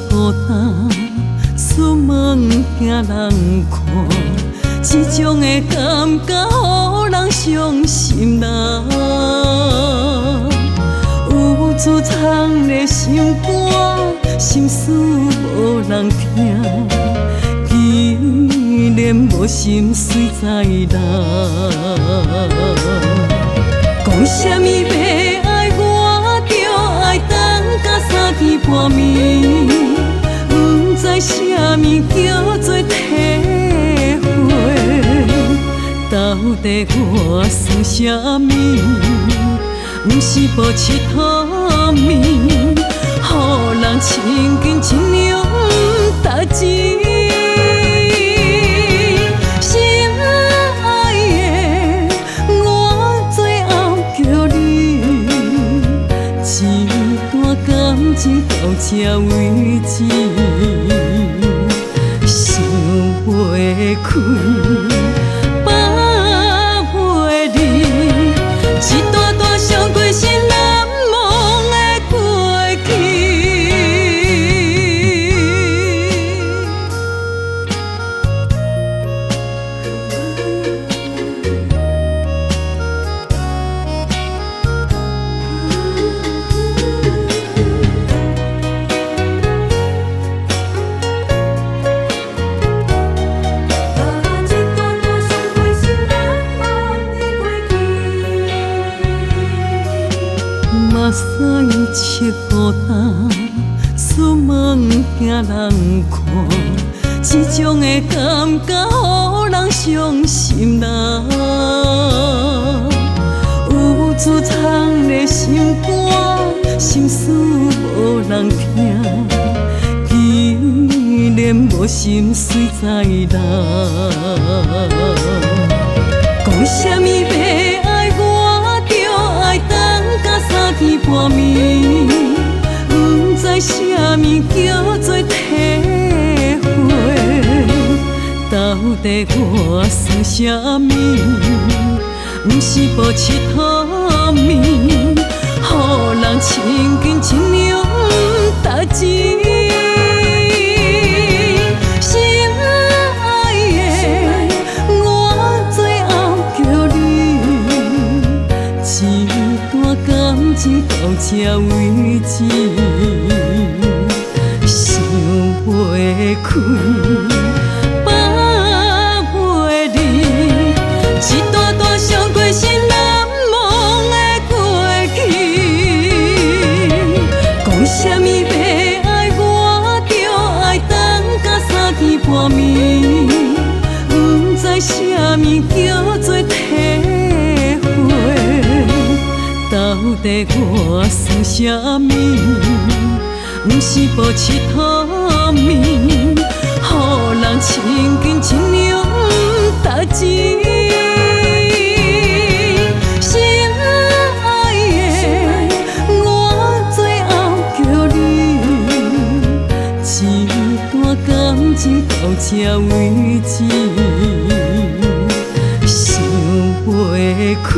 孤单，出门惊人看，这种的感觉，予人伤心难。有自藏的心肝，心事无人听，既然无心随在人。讲啥物要爱我，着爱等到3更半暝，不知啥物叫做体会。到底我算啥物？不是无佚佗面，予人亲近亲像代志。心爱的，我最后叫你，一段感情到这为止，想袂开。目屎拭孤单，出门惊人看，这种的感觉，予人伤心难。有自藏的心肝，心事无人听，既然无心随在人。讲啥物要爱我，着爱等到3更半暝，不知啥物叫做体会。到底我算啥物？不是无佚佗面，予人亲近亲像代志。心爱的，我最后叫你，一段感情到这为止，想袂开。啥物要爱我，着爱等到3更半暝，不知啥物叫做体会。到底我算啥物？不是无佚佗面，予人亲近亲像代志。感情到这为止，想袂开。